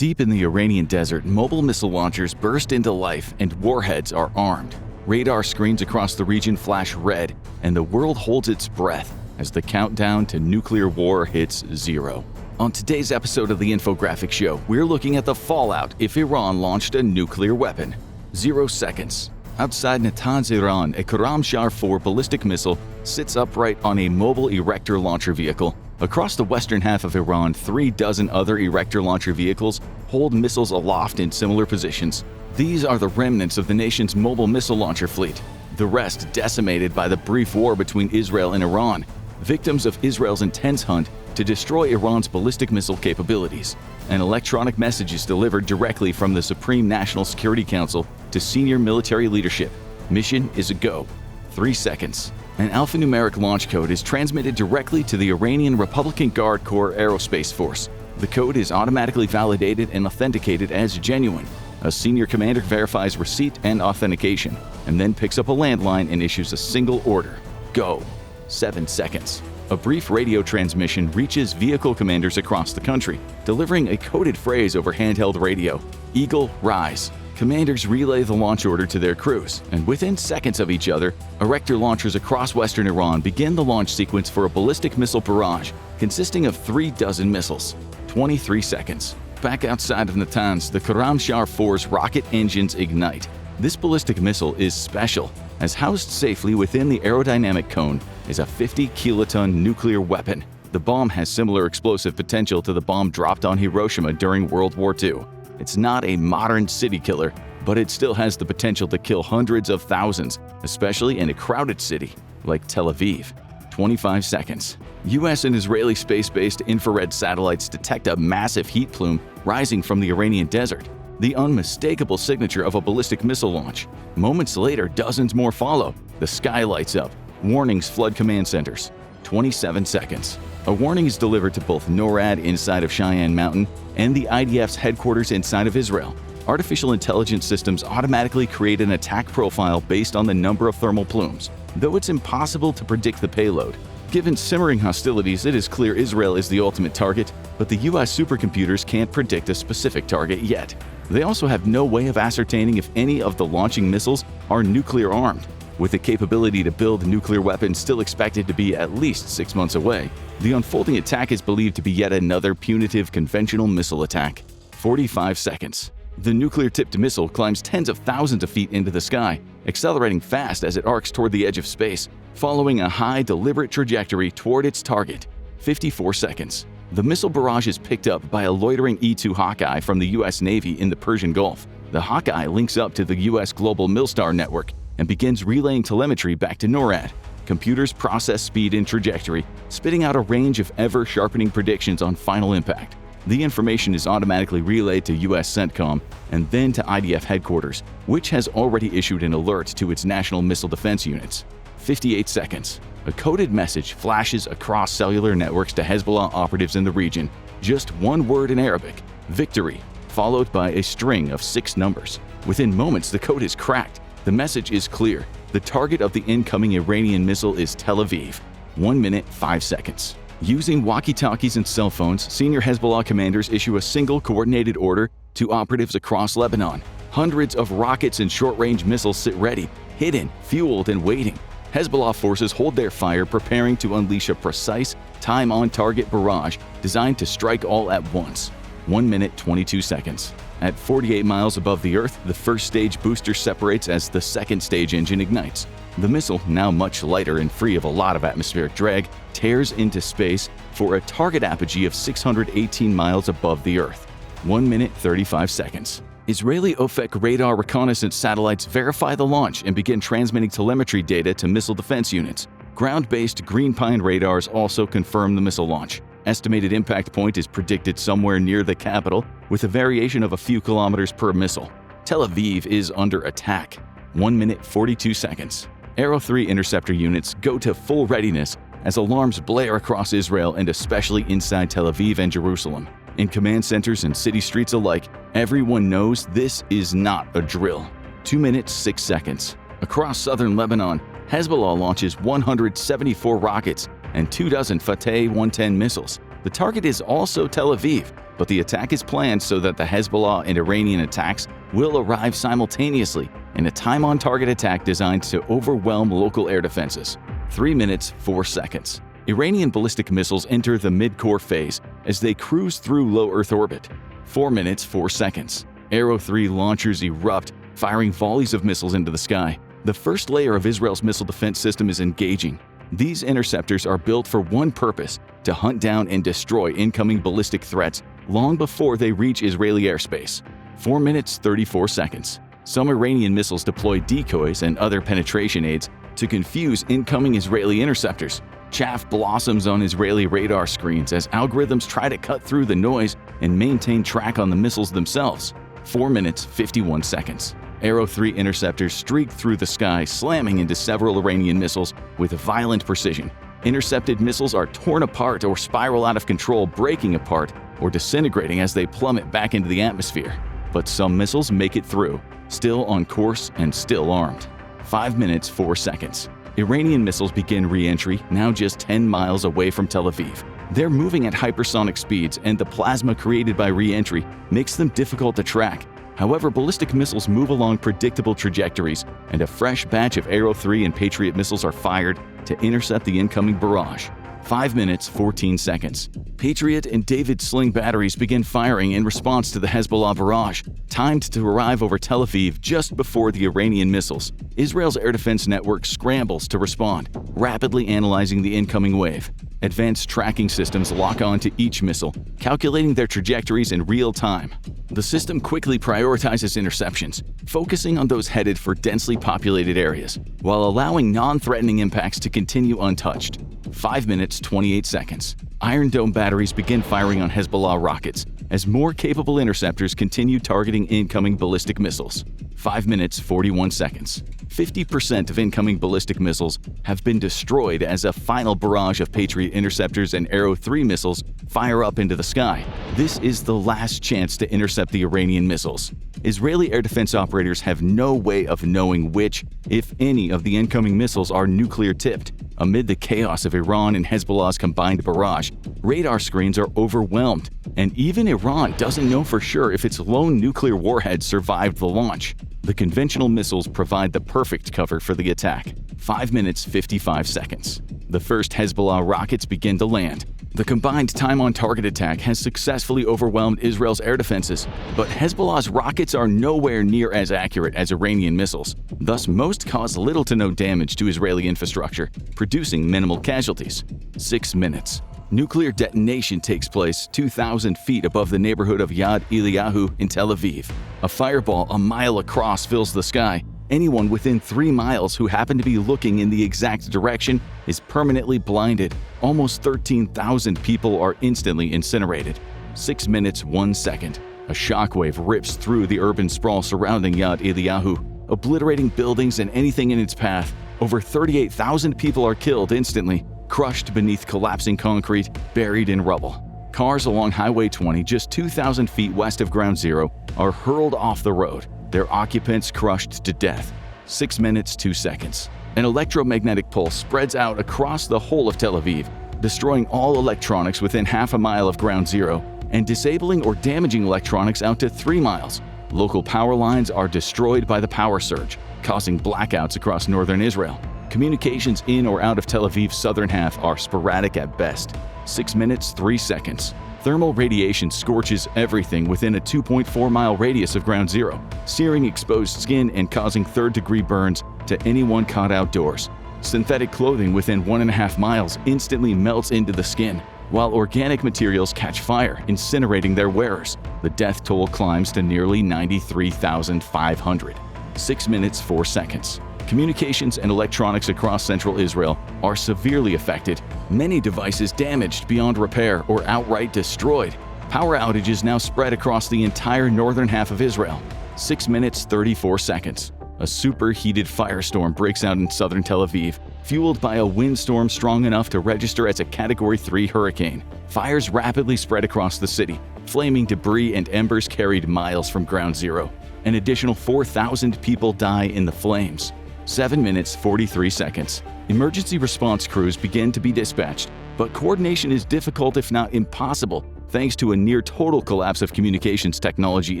Deep in the Iranian desert, mobile missile launchers burst into life and warheads are armed. Radar screens across the region flash red, and the world holds its breath as the countdown to nuclear war hits zero. On today's episode of the Infographic Show, we're looking at the fallout if Iran launched a nuclear weapon. 0 seconds. Outside Natanz, Iran, a Khorramshahr 4 ballistic missile sits upright on a mobile erector launcher vehicle. Across the western half of Iran, 36 other erector launcher vehicles hold missiles aloft in similar positions. These are the remnants of the nation's mobile missile launcher fleet, the rest decimated by the brief war between Israel and Iran, victims of Israel's intense hunt to destroy Iran's ballistic missile capabilities. An electronic message is delivered directly from the Supreme National Security Council to senior military leadership. Mission is a go. 3 seconds. An alphanumeric launch code is transmitted directly to the Iranian Republican Guard Corps Aerospace Force. The code is automatically validated and authenticated as genuine. A senior commander verifies receipt and authentication, and then picks up a landline and issues a single order. Go. 7 seconds. A brief radio transmission reaches vehicle commanders across the country, delivering a coded phrase over handheld radio. Eagle, rise. Commanders relay the launch order to their crews, and within seconds of each other, erector launchers across western Iran begin the launch sequence for a ballistic missile barrage consisting of 36 missiles. 23 seconds. Back outside of Natanz, the Khorramshahr 4's rocket engines ignite. This ballistic missile is special, as housed safely within the aerodynamic cone is a 50-kiloton nuclear weapon. The bomb has similar explosive potential to the bomb dropped on Hiroshima during World War II. It's not a modern city killer, but it still has the potential to kill hundreds of thousands, especially in a crowded city like Tel Aviv. 25 seconds. US and Israeli space-based infrared satellites detect a massive heat plume rising from the Iranian desert, the unmistakable signature of a ballistic missile launch. Moments later, dozens more follow. The sky lights up. Warnings flood command centers. 27 seconds. A warning is delivered to both NORAD inside of Cheyenne Mountain and the IDF's headquarters inside of Israel. Artificial intelligence systems automatically create an attack profile based on the number of thermal plumes, though it's impossible to predict the payload. Given simmering hostilities, it is clear Israel is the ultimate target, but the US supercomputers can't predict a specific target yet. They also have no way of ascertaining if any of the launching missiles are nuclear armed. With the capability to build nuclear weapons still expected to be at least 6 months away, the unfolding attack is believed to be yet another punitive conventional missile attack. 45 seconds. The nuclear-tipped missile climbs tens of thousands of feet into the sky, accelerating fast as it arcs toward the edge of space, following a high, deliberate trajectory toward its target. 54 seconds. The missile barrage is picked up by a loitering E-2 Hawkeye from the US Navy in the Persian Gulf. The Hawkeye links up to the US global Milstar network and begins relaying telemetry back to NORAD. Computers process speed and trajectory, spitting out a range of ever-sharpening predictions on final impact. The information is automatically relayed to US CENTCOM and then to IDF headquarters, which has already issued an alert to its national missile defense units. 58 seconds. A coded message flashes across cellular networks to Hezbollah operatives in the region. Just one word in Arabic, victory, followed by a string of 6 numbers. Within moments, the code is cracked. The message is clear. The target of the incoming Iranian missile is Tel Aviv. 1 minute, 5 seconds. Using walkie-talkies and cell phones, senior Hezbollah commanders issue a single coordinated order to operatives across Lebanon. Hundreds of rockets and short-range missiles sit ready, hidden, fueled, and waiting. Hezbollah forces hold their fire, preparing to unleash a precise, time-on-target barrage designed to strike all at once. 1 minute, 22 seconds. At 48 miles above the Earth, the first stage booster separates as the second stage engine ignites. The missile, now much lighter and free of a lot of atmospheric drag, tears into space for a target apogee of 618 miles above the Earth. 1 minute, 35 seconds. Israeli OFEC radar reconnaissance satellites verify the launch and begin transmitting telemetry data to missile defense units. Ground-based Green Pine radars also confirm the missile launch. Estimated impact point is predicted somewhere near the capital, with a variation of a few kilometers per missile. Tel Aviv is under attack. 1 minute, 42 seconds. Arrow 3 interceptor units go to full readiness as alarms blare across Israel and especially inside Tel Aviv and Jerusalem. In command centers and city streets alike, everyone knows this is not a drill. 2 minutes, 6 seconds. Across southern Lebanon, Hezbollah launches 174 rockets and 24 Fateh 110 missiles. The target is also Tel Aviv, but the attack is planned so that the Hezbollah and Iranian attacks will arrive simultaneously in a time-on-target attack designed to overwhelm local air defenses. 3 minutes, 4 seconds. Iranian ballistic missiles enter the mid-core phase as they cruise through low Earth orbit. 4 minutes, 4 seconds. Arrow 3 launchers erupt, firing volleys of missiles into the sky. The first layer of Israel's missile defense system is engaging. These interceptors are built for one purpose: to hunt down and destroy incoming ballistic threats long before they reach Israeli airspace. 4 minutes, 34 seconds. Some Iranian missiles deploy decoys and other penetration aids to confuse incoming Israeli interceptors. Chaff blossoms on Israeli radar screens as algorithms try to cut through the noise and maintain track on the missiles themselves. 4 minutes, 51 seconds. Arrow 3 interceptors streak through the sky, slamming into several Iranian missiles with violent precision. Intercepted missiles are torn apart or spiral out of control, breaking apart or disintegrating as they plummet back into the atmosphere. But some missiles make it through, still on course and still armed. 5 minutes, 4 seconds. Iranian missiles begin re-entry, now just 10 miles away from Tel Aviv. They're moving at hypersonic speeds, and the plasma created by re-entry makes them difficult to track. However, ballistic missiles move along predictable trajectories, and a fresh batch of Arrow 3 and Patriot missiles are fired to intercept the incoming barrage. 5 minutes, 14 seconds. Patriot and David Sling batteries begin firing in response to the Hezbollah barrage, timed to arrive over Tel Aviv just before the Iranian missiles. Israel's air defense network scrambles to respond, rapidly analyzing the incoming wave. Advanced tracking systems lock onto each missile, calculating their trajectories in real time. The system quickly prioritizes interceptions, focusing on those headed for densely populated areas, while allowing non-threatening impacts to continue untouched. 5 minutes, 28 seconds. Iron Dome batteries begin firing on Hezbollah rockets as more capable interceptors continue targeting incoming ballistic missiles. 5 minutes, 41 seconds. 50% of incoming ballistic missiles have been destroyed as a final barrage of Patriot interceptors and Arrow 3 missiles fire up into the sky. This is the last chance to intercept the Iranian missiles. Israeli air defense operators have no way of knowing which, if any, of the incoming missiles are nuclear-tipped. Amid the chaos of Iran and Hezbollah's combined barrage, radar screens are overwhelmed, and even Iran doesn't know for sure if its lone nuclear warhead survived the launch. The conventional missiles provide the perfect cover for the attack. 5 minutes, 55 seconds. The first Hezbollah rockets begin to land. The combined time-on-target attack has successfully overwhelmed Israel's air defenses, but Hezbollah's rockets are nowhere near as accurate as Iranian missiles. Thus, most cause little to no damage to Israeli infrastructure, producing minimal casualties. 6 minutes. Nuclear detonation takes place 2,000 feet above the neighborhood of Yad Eliyahu in Tel Aviv. A fireball a mile across fills the sky. Anyone within 3 miles who happen to be looking in the exact direction is permanently blinded. Almost 13,000 people are instantly incinerated. 6 minutes, 1 second. A shockwave rips through the urban sprawl surrounding Yad Eliyahu, obliterating buildings and anything in its path. Over 38,000 people are killed instantly, crushed beneath collapsing concrete, buried in rubble. Cars along Highway 20, just 2,000 feet west of Ground Zero, are hurled off the road, their occupants crushed to death. 6 minutes, 2 seconds. An electromagnetic pulse spreads out across the whole of Tel Aviv, destroying all electronics within half a mile of Ground Zero and disabling or damaging electronics out to 3 miles. Local power lines are destroyed by the power surge, causing blackouts across northern Israel. Communications in or out of Tel Aviv's southern half are sporadic at best. 6 minutes, 3 seconds. Thermal radiation scorches everything within a 2.4-mile radius of Ground Zero, searing exposed skin and causing third-degree burns to anyone caught outdoors. Synthetic clothing within 1.5 miles instantly melts into the skin, while organic materials catch fire, incinerating their wearers. The death toll climbs to nearly 93,500. 6 minutes, 4 seconds. Communications and electronics across central Israel are severely affected, many devices damaged beyond repair or outright destroyed. Power outages now spread across the entire northern half of Israel. 6 minutes, 34 seconds. A superheated firestorm breaks out in southern Tel Aviv, fueled by a windstorm strong enough to register as a Category 3 hurricane. Fires rapidly spread across the city, flaming debris and embers carried miles from Ground Zero. An additional 4,000 people die in the flames. 7 minutes, 43 seconds. Emergency response crews begin to be dispatched, but coordination is difficult if not impossible thanks to a near-total collapse of communications technology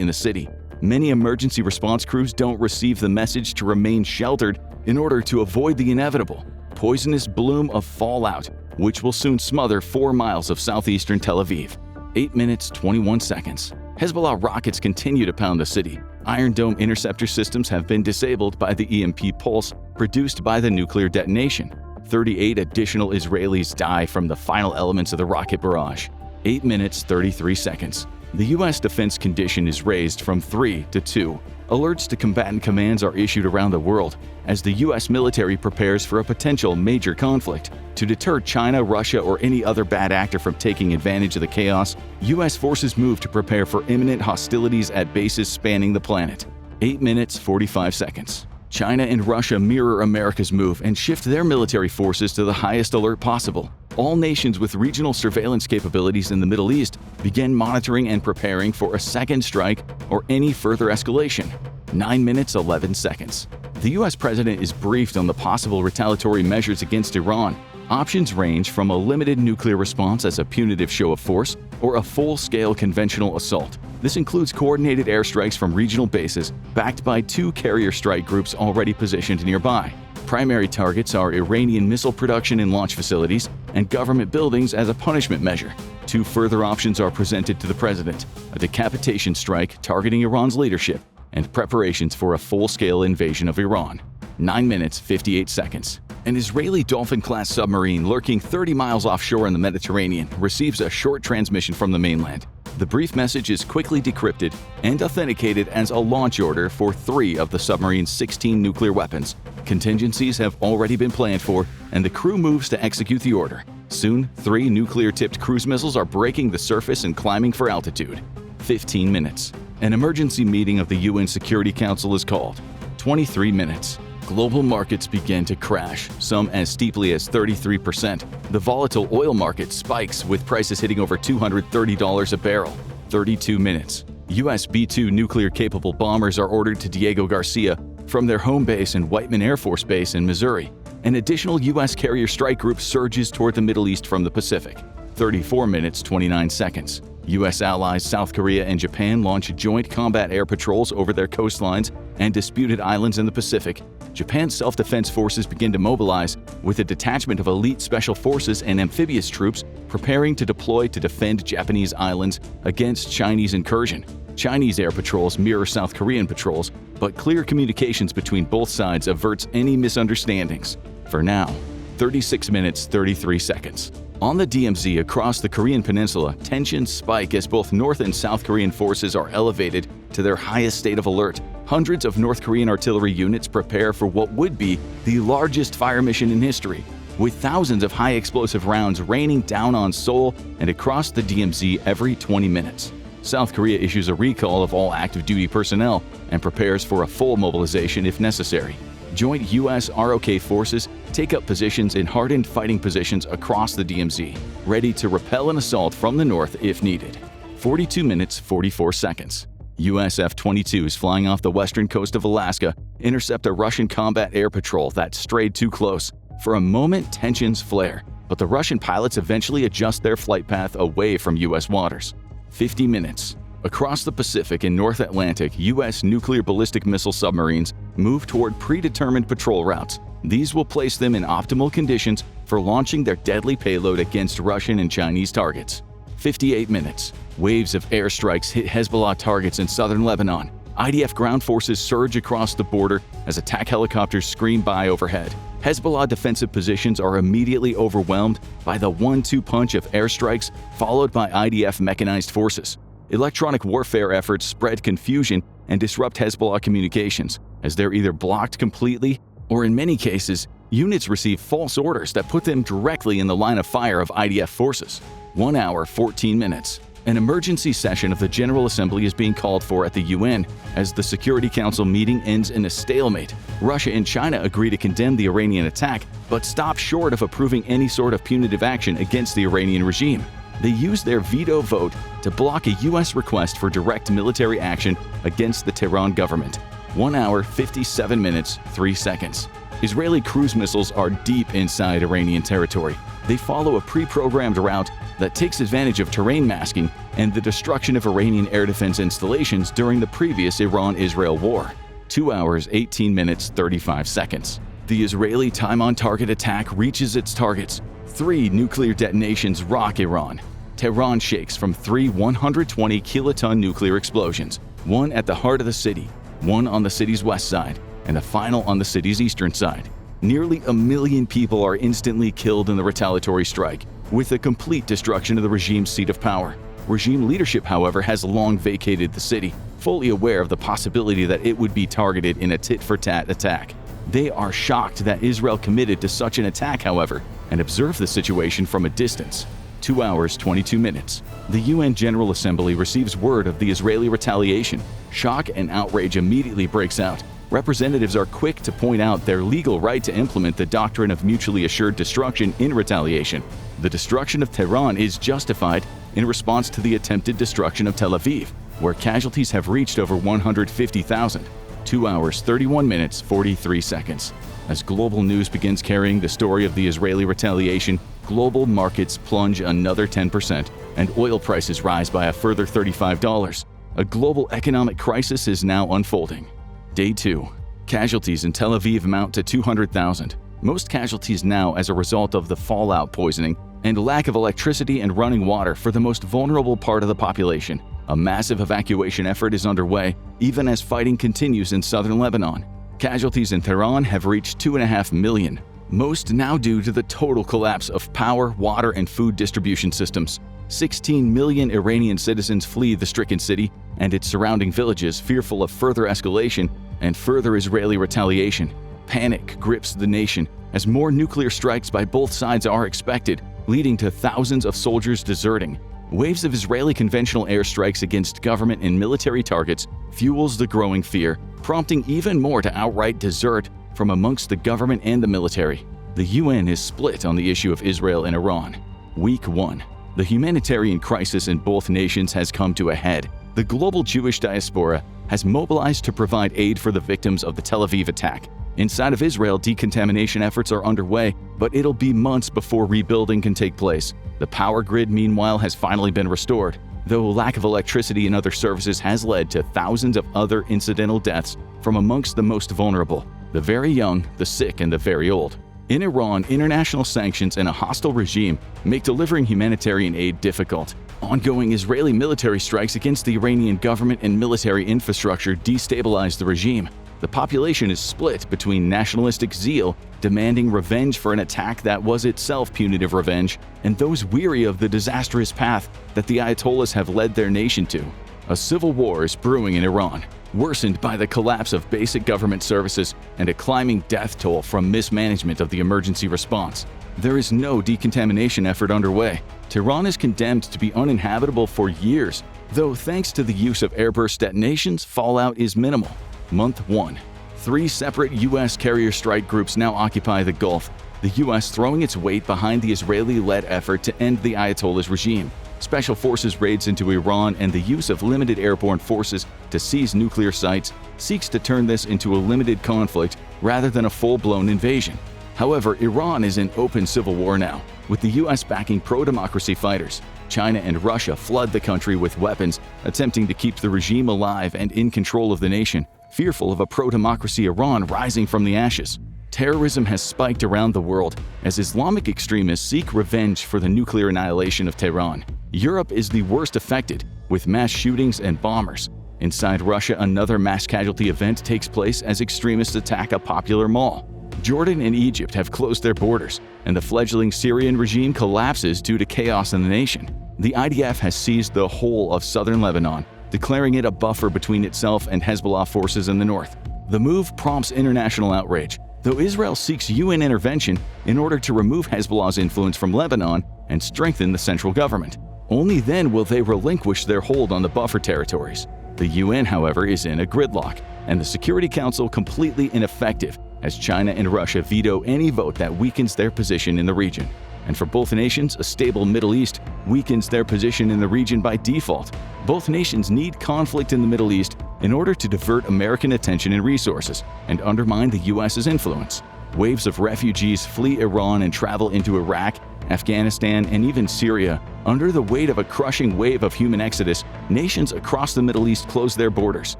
in the city. Many emergency response crews don't receive the message to remain sheltered in order to avoid the inevitable poisonous bloom of fallout, which will soon smother 4 miles of southeastern Tel Aviv. 8 minutes, 21 seconds. Hezbollah rockets continue to pound the city. Iron Dome interceptor systems have been disabled by the EMP pulse produced by the nuclear detonation. 38 additional Israelis die from the final elements of the rocket barrage. 8 minutes, 33 seconds. The U.S. defense condition is raised from 3 to 2. Alerts to combatant commands are issued around the world as the U.S. military prepares for a potential major conflict. To deter China, Russia, or any other bad actor from taking advantage of the chaos, U.S. forces move to prepare for imminent hostilities at bases spanning the planet. 8 minutes, 45 seconds. China and Russia mirror America's move and shift their military forces to the highest alert possible. All nations with regional surveillance capabilities in the Middle East begin monitoring and preparing for a second strike or any further escalation. 9 minutes, 11 seconds. The U.S. president is briefed on the possible retaliatory measures against Iran. Options range from a limited nuclear response as a punitive show of force or a full-scale conventional assault. This includes coordinated airstrikes from regional bases backed by 2 carrier strike groups already positioned nearby. Primary targets are Iranian missile production and launch facilities and government buildings as a punishment measure. 2 further options are presented to the president: a decapitation strike targeting Iran's leadership and preparations for a full-scale invasion of Iran. 9 minutes, 58 seconds. An Israeli Dolphin-class submarine lurking 30 miles offshore in the Mediterranean receives a short transmission from the mainland. The brief message is quickly decrypted and authenticated as a launch order for 3 of the submarine's 16 nuclear weapons. Contingencies have already been planned for, and the crew moves to execute the order. Soon, 3 nuclear-tipped cruise missiles are breaking the surface and climbing for altitude. 15 minutes. An emergency meeting of the UN Security Council is called. 23 minutes. Global markets begin to crash, some as steeply as 33%. The volatile oil market spikes with prices hitting over $230 a barrel. 32 minutes. U.S. B-2 nuclear-capable bombers are ordered to Diego Garcia from their home base in Whiteman Air Force Base in Missouri. An additional U.S. carrier strike group surges toward the Middle East from the Pacific. 34 minutes, 29 seconds. U.S. allies South Korea and Japan launch joint combat air patrols over their coastlines and disputed islands in the Pacific. Japan's self-defense forces begin to mobilize, with a detachment of elite special forces and amphibious troops preparing to deploy to defend Japanese islands against Chinese incursion. Chinese air patrols mirror South Korean patrols, but clear communications between both sides averts any misunderstandings. For now. 36 minutes, 33 seconds. On the DMZ across the Korean peninsula, tensions spike as both North and South Korean forces are elevated to their highest state of alert. Hundreds of North Korean artillery units prepare for what would be the largest fire mission in history, with thousands of high-explosive rounds raining down on Seoul and across the DMZ every 20 minutes. South Korea issues a recall of all active duty personnel and prepares for a full mobilization if necessary. Joint U.S. ROK forces take up positions in hardened fighting positions across the DMZ, ready to repel an assault from the north if needed. 42 minutes, 44 seconds. U.S. F-22s flying off the western coast of Alaska intercept a Russian combat air patrol that strayed too close. For a moment, tensions flare, but the Russian pilots eventually adjust their flight path away from U.S. waters. 50 minutes. Across the Pacific and North Atlantic, U.S. nuclear ballistic missile submarines move toward predetermined patrol routes. These will place them in optimal conditions for launching their deadly payload against Russian and Chinese targets. 58 minutes. Waves of airstrikes hit Hezbollah targets in southern Lebanon. IDF ground forces surge across the border as attack helicopters scream by overhead. Hezbollah defensive positions are immediately overwhelmed by the 1-2 punch of airstrikes followed by IDF mechanized forces. Electronic warfare efforts spread confusion and disrupt Hezbollah communications, as they're either blocked completely or, in many cases, units receive false orders that put them directly in the line of fire of IDF forces. 1 hour, 14 minutes. An emergency session of the General Assembly is being called for at the UN as the Security Council meeting ends in a stalemate. Russia and China agree to condemn the Iranian attack, but stop short of approving any sort of punitive action against the Iranian regime. They use their veto vote to block a U.S. request for direct military action against the Tehran government. 1 hour, 57 minutes, 3 seconds. Israeli cruise missiles are deep inside Iranian territory. They follow a pre-programmed route that takes advantage of terrain masking and the destruction of Iranian air defense installations during the previous Iran-Israel war. 2 hours, 18 minutes, 35 seconds. The Israeli time-on-target attack reaches its targets. 3 nuclear detonations rock Iran. Tehran shakes from 3 120-kiloton nuclear explosions, 1 at the heart of the city, 1 on the city's west side, and a final on the city's eastern side. Nearly 1 million people are instantly killed in the retaliatory strike, with a complete destruction of the regime's seat of power. Regime leadership, however, has long vacated the city, fully aware of the possibility that it would be targeted in a tit-for-tat attack. They are shocked that Israel committed to such an attack, however, and observe the situation from a distance. 2 hours, 22 minutes. The UN General Assembly receives word of the Israeli retaliation. Shock and outrage immediately breaks out. Representatives are quick to point out their legal right to implement the doctrine of mutually assured destruction in retaliation. The destruction of Tehran is justified in response to the attempted destruction of Tel Aviv, where casualties have reached over 150,000. 2 hours, 31 minutes, 43 seconds. As global news begins carrying the story of the Israeli retaliation, global markets plunge another 10%, and oil prices rise by a further $35. A global economic crisis is now unfolding. Day 2. Casualties in Tel Aviv amount to 200,000. Most casualties now as a result of the fallout poisoning and lack of electricity and running water for the most vulnerable part of the population. A massive evacuation effort is underway, even as fighting continues in southern Lebanon. Casualties in Tehran have reached 2.5 million, most now due to the total collapse of power, water, and food distribution systems. 16 million Iranian citizens flee the stricken city and its surrounding villages, fearful of further escalation and further Israeli retaliation. Panic grips the nation as more nuclear strikes by both sides are expected, leading to thousands of soldiers deserting. Waves of Israeli conventional airstrikes against government and military targets fuels the growing fear, prompting even more to outright desert from amongst the government and the military. The UN is split on the issue of Israel and Iran. Week 1. The humanitarian crisis in both nations has come to a head. The global Jewish diaspora has mobilized to provide aid for the victims of the Tel Aviv attack. Inside of Israel, decontamination efforts are underway, but it'll be months before rebuilding can take place. The power grid, meanwhile, has finally been restored, though lack of electricity and other services has led to thousands of other incidental deaths from amongst the most vulnerable, the very young, the sick, and the very old. In Iran, international sanctions and a hostile regime make delivering humanitarian aid difficult. Ongoing Israeli military strikes against the Iranian government and military infrastructure destabilize the regime. The population is split between nationalistic zeal, demanding revenge for an attack that was itself punitive revenge, and those weary of the disastrous path that the Ayatollahs have led their nation to. A civil war is brewing in Iran, worsened by the collapse of basic government services and a climbing death toll from mismanagement of the emergency response. There is no decontamination effort underway. Tehran is condemned to be uninhabitable for years, though thanks to the use of airburst detonations, fallout is minimal. Month 1. 3 separate U.S. carrier strike groups now occupy the Gulf, the U.S. throwing its weight behind the Israeli-led effort to end the Ayatollah's regime. Special forces raids into Iran and the use of limited airborne forces to seize nuclear sites seeks to turn this into a limited conflict rather than a full-blown invasion. However, Iran is in open civil war now, with the U.S. backing pro-democracy fighters. China and Russia flood the country with weapons, attempting to keep the regime alive and in control of the nation, fearful of a pro-democracy Iran rising from the ashes. Terrorism has spiked around the world as Islamic extremists seek revenge for the nuclear annihilation of Tehran. Europe is the worst affected, with mass shootings and bombers. Inside Russia, another mass casualty event takes place as extremists attack a popular mall. Jordan and Egypt have closed their borders, and the fledgling Syrian regime collapses due to chaos in the nation. The IDF has seized the whole of southern Lebanon, declaring it a buffer between itself and Hezbollah forces in the north. The move prompts international outrage, though Israel seeks UN intervention in order to remove Hezbollah's influence from Lebanon and strengthen the central government. Only then will they relinquish their hold on the buffer territories. The UN, however, is in a gridlock, and the Security Council completely ineffective as China and Russia veto any vote that weakens their position in the region. And for both nations, a stable Middle East weakens their position in the region by default. Both nations need conflict in the Middle East in order to divert American attention and resources and undermine the U.S.'s influence. Waves of refugees flee Iran and travel into Iraq Afghanistan, and even Syria, under the weight of a crushing wave of human exodus, nations across the Middle East close their borders.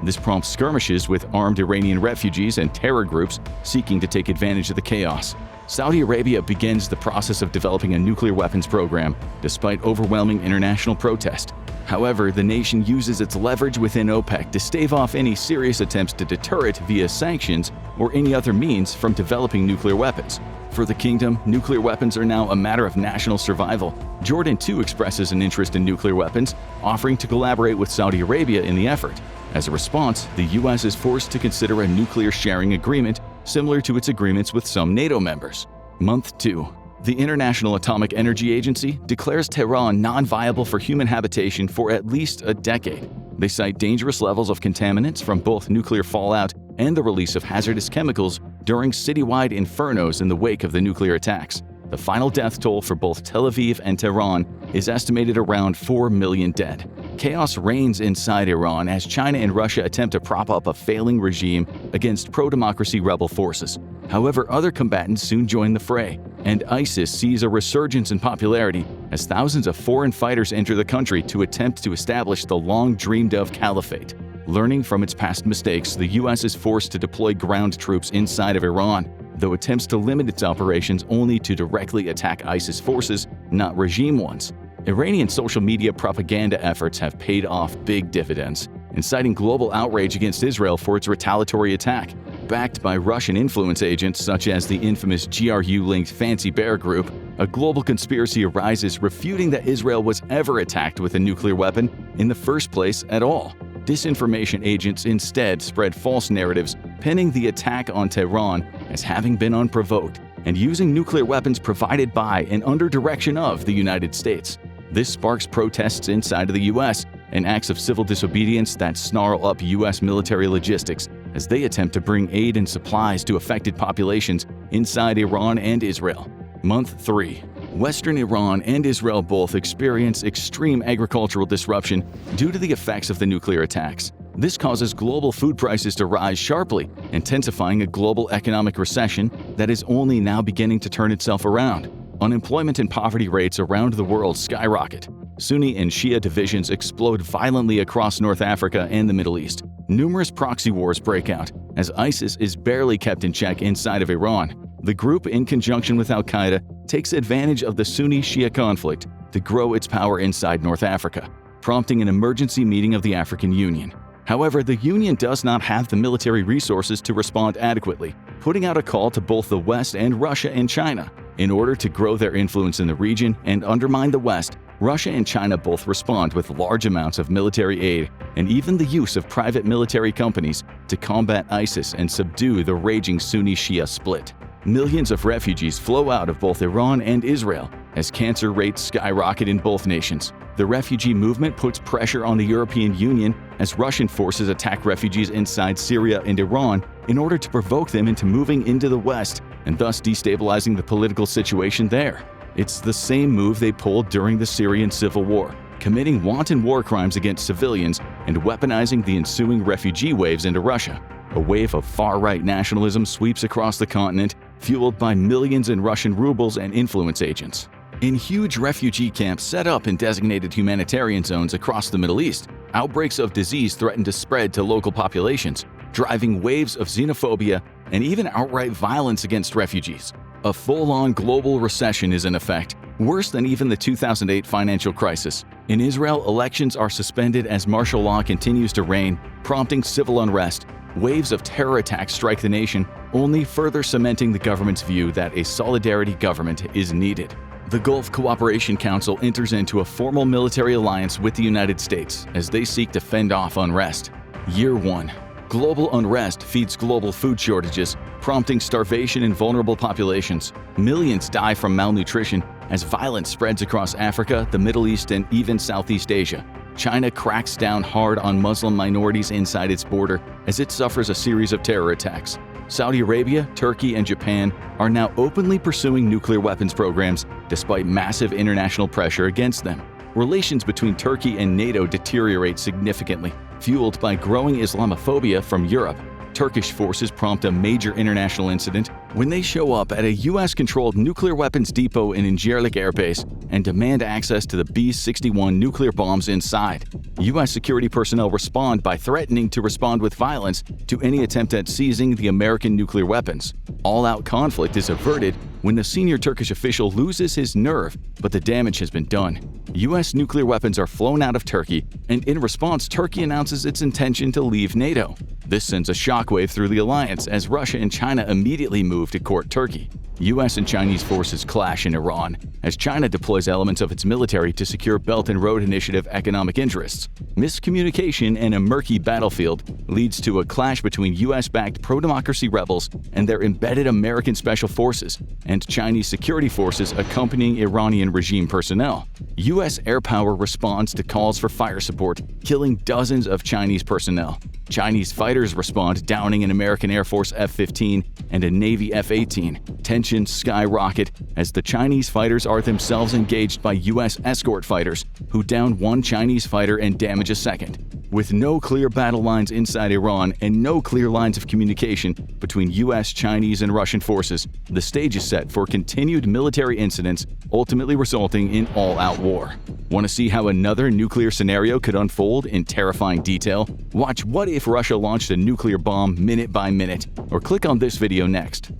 This prompts skirmishes with armed Iranian refugees and terror groups seeking to take advantage of the chaos. Saudi Arabia begins the process of developing a nuclear weapons program, despite overwhelming international protest. However, the nation uses its leverage within OPEC to stave off any serious attempts to deter it via sanctions or any other means from developing nuclear weapons. For the kingdom, nuclear weapons are now a matter of national survival. Jordan too expresses an interest in nuclear weapons, offering to collaborate with Saudi Arabia in the effort. As a response, the U.S. is forced to consider a nuclear sharing agreement similar to its agreements with some NATO members. Month 2. The International Atomic Energy Agency declares Tehran non-viable for human habitation for at least a decade. They cite dangerous levels of contaminants from both nuclear fallout and the release of hazardous chemicals during citywide infernos in the wake of the nuclear attacks. The final death toll for both Tel Aviv and Tehran is estimated around 4 million dead. Chaos reigns inside Iran as China and Russia attempt to prop up a failing regime against pro-democracy rebel forces. However, other combatants soon join the fray, and ISIS sees a resurgence in popularity as thousands of foreign fighters enter the country to attempt to establish the long-dreamed-of caliphate. Learning from its past mistakes, the U.S. is forced to deploy ground troops inside of Iran, though attempts to limit its operations only to directly attack ISIS forces, not regime ones. Iranian social media propaganda efforts have paid off big dividends, inciting global outrage against Israel for its retaliatory attack. Backed by Russian influence agents such as the infamous GRU-linked Fancy Bear Group, a global conspiracy arises refuting that Israel was ever attacked with a nuclear weapon in the first place at all. Disinformation agents instead spread false narratives, pinning the attack on Tehran as having been unprovoked and using nuclear weapons provided by and under direction of the United States. This sparks protests inside of the U.S. and acts of civil disobedience that snarl up U.S. military logistics as they attempt to bring aid and supplies to affected populations inside Iran and Israel. Month 3. Western Iran and Israel both experience extreme agricultural disruption due to the effects of the nuclear attacks. This causes global food prices to rise sharply, intensifying a global economic recession that is only now beginning to turn itself around. Unemployment and poverty rates around the world skyrocket. Sunni and Shia divisions explode violently across North Africa and the Middle East. Numerous proxy wars break out, as ISIS is barely kept in check inside of Iran. The group, in conjunction with al-Qaeda, takes advantage of the Sunni-Shia conflict to grow its power inside North Africa, prompting an emergency meeting of the African Union. However, the Union does not have the military resources to respond adequately, putting out a call to both the West and Russia and China. In order to grow their influence in the region and undermine the West, Russia and China both respond with large amounts of military aid and even the use of private military companies to combat ISIS and subdue the raging Sunni-Shia split. Millions of refugees flow out of both Iran and Israel as cancer rates skyrocket in both nations. The refugee movement puts pressure on the European Union as Russian forces attack refugees inside Syria and Iran in order to provoke them into moving into the West and thus destabilizing the political situation there. It's the same move they pulled during the Syrian civil war, committing wanton war crimes against civilians and weaponizing the ensuing refugee waves into Russia. A wave of far-right nationalism sweeps across the continent, fueled by millions in Russian rubles and influence agents. In huge refugee camps set up in designated humanitarian zones across the Middle East, outbreaks of disease threaten to spread to local populations, driving waves of xenophobia and even outright violence against refugees. A full-on global recession is in effect, worse than even the 2008 financial crisis. In Israel, elections are suspended as martial law continues to reign, prompting civil unrest. Waves of terror attacks strike the nation, only further cementing the government's view that a solidarity government is needed. The Gulf Cooperation Council enters into a formal military alliance with the United States as they seek to fend off unrest. Year 1. Global unrest feeds global food shortages, prompting starvation in vulnerable populations. Millions die from malnutrition as violence spreads across Africa, the Middle East, and even Southeast Asia. China cracks down hard on Muslim minorities inside its border as it suffers a series of terror attacks. Saudi Arabia, Turkey, and Japan are now openly pursuing nuclear weapons programs despite massive international pressure against them. Relations between Turkey and NATO deteriorate significantly, fueled by growing Islamophobia from Europe. Turkish forces prompt a major international incident When they show up at a U.S.-controlled nuclear weapons depot in Incirlik Air Base and demand access to the B-61 nuclear bombs inside, U.S. security personnel respond by threatening to respond with violence to any attempt at seizing the American nuclear weapons. All-out conflict is averted when the senior Turkish official loses his nerve, but the damage has been done. U.S. nuclear weapons are flown out of Turkey, and in response, Turkey announces its intention to leave NATO. This sends a shockwave through the alliance as Russia and China immediately move to court Turkey. U.S. and Chinese forces clash in Iran as China deploys elements of its military to secure Belt and Road Initiative economic interests. Miscommunication and a murky battlefield leads to a clash between U.S.-backed pro-democracy rebels and their embedded American special forces and Chinese security forces accompanying Iranian regime personnel. U.S. air power responds to calls for fire support, killing dozens of Chinese personnel. Chinese fighters respond, downing an American Air Force F-15 and a Navy F-18. Tensions skyrocket as the Chinese fighters are themselves engaged by U.S. escort fighters, who down one Chinese fighter and damage a second. With no clear battle lines inside Iran and no clear lines of communication between U.S., Chinese, and Russian forces, the stage is set for continued military incidents, ultimately resulting in all-out war. Want to see how another nuclear scenario could unfold in terrifying detail? Watch What If Russia Launched a Nuclear Bomb Minute by Minute, or click on this video next.